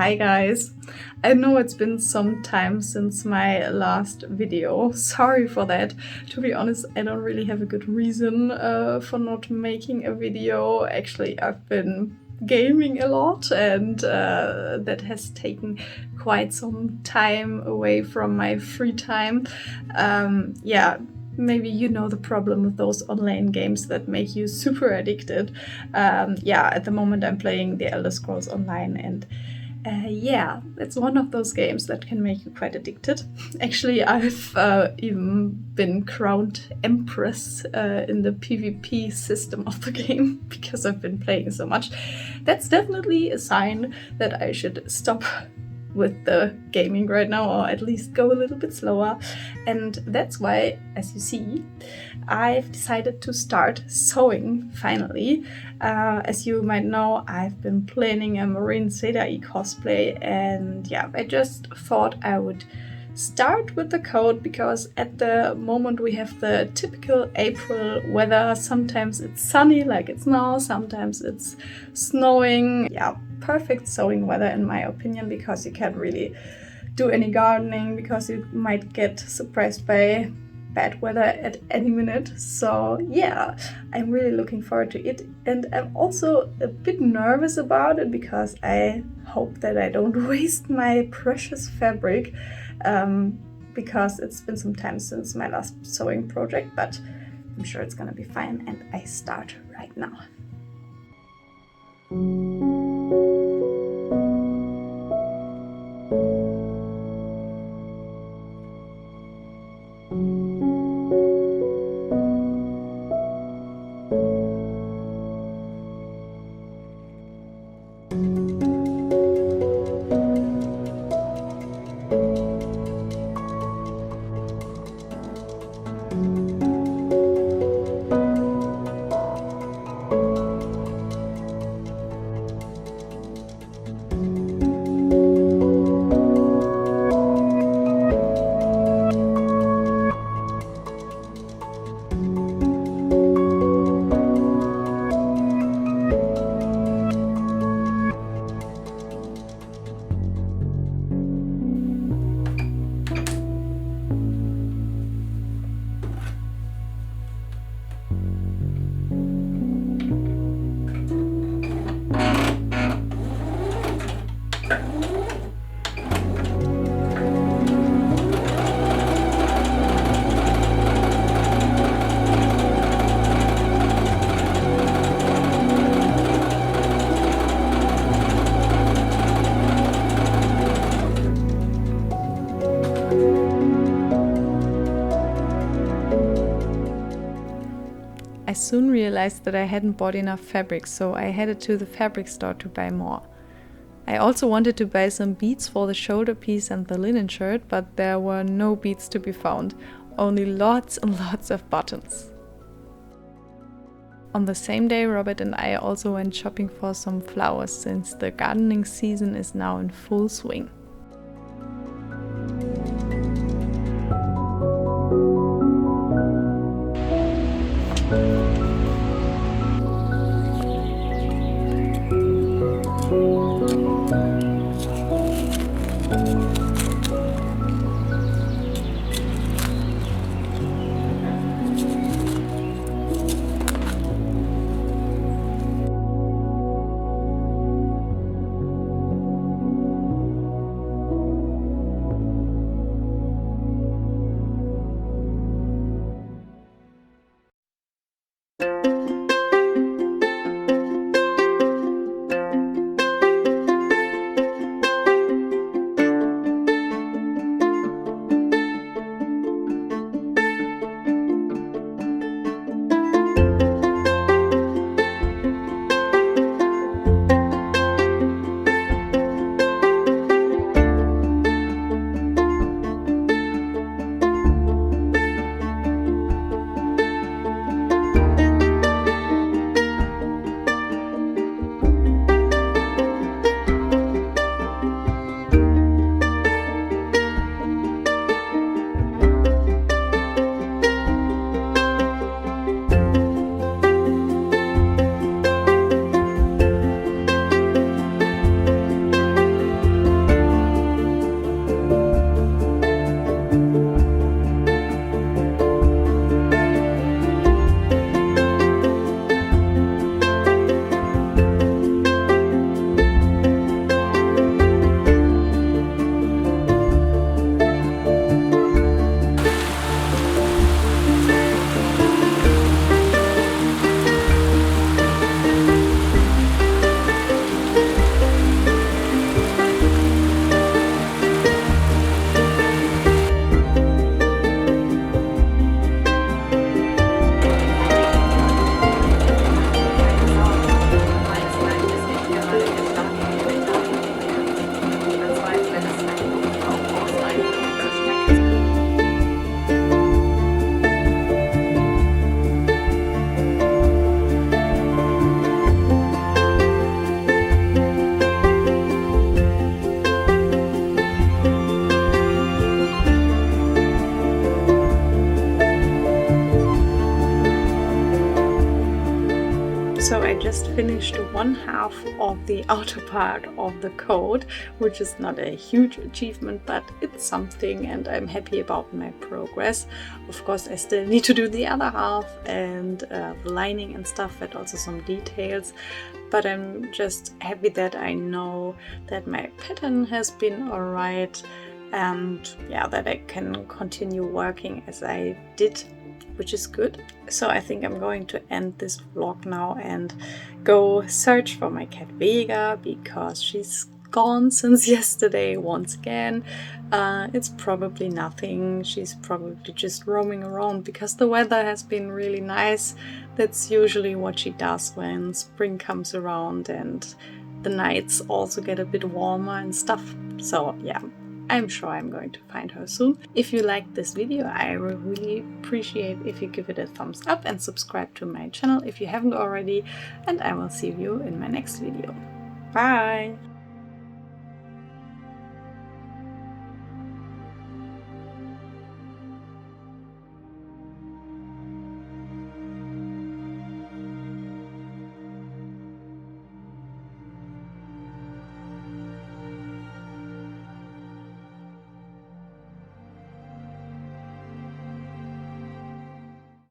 Hi guys! I know it's been some time since my last video. Sorry for that. To be honest, I don't really have a good reason for not making a video. Actually, I've been gaming a lot and that has taken quite some time away from my free time. Yeah. Maybe you know the problem with those online games that make you super addicted. Yeah, at the moment I'm playing The Elder Scrolls Online, and yeah, it's one of those games that can make you quite addicted. Actually, I've even been crowned Empress in the PvP system of the game because I've been playing so much. That's definitely a sign that I should stop with the gaming right now, or at least go a little bit slower. And that's why, as you see, I've decided to start sewing finally. As you might know, I've been planning a Moiraine Sedai cosplay, and yeah, I just thought I would start with the coat because at the moment we have the typical April weather. Sometimes it's sunny like it's now, sometimes it's snowing. Yeah, perfect sewing weather in my opinion, because you can't really do any gardening because you might get surprised by bad weather at any minute. So yeah, I'm really looking forward to it, and I'm also a bit nervous about it because I hope that I don't waste my precious fabric, because it's been some time since my last sewing project, but I'm sure it's gonna be fine, and I start right now. I soon realized that I hadn't bought enough fabric, so I headed to the fabric store to buy more. I also wanted to buy some beads for the shoulder piece and the linen shirt, but there were no beads to be found, only lots and lots of buttons. On the same day, Robert and I also went shopping for some flowers, since the gardening season is now in full swing. So I just finished one half of the outer part of the coat, which is not a huge achievement, but it's something, and I'm happy about my progress. Of course, I still need to do the other half and the lining and stuff, and also some details, but I'm just happy that I know that my pattern has been alright, and yeah, that I can continue working as I did, which is good. So I think I'm going to end this vlog now and go search for my cat Vega, because she's gone since yesterday once again. It's probably nothing. She's probably just roaming around because the weather has been really nice. That's usually what she does when spring comes around and the nights also get a bit warmer and stuff. So yeah, I'm sure I'm going to find her soon. If you liked this video, I will really appreciate if you give it a thumbs up and subscribe to my channel if you haven't already, and I will see you in my next video. Bye!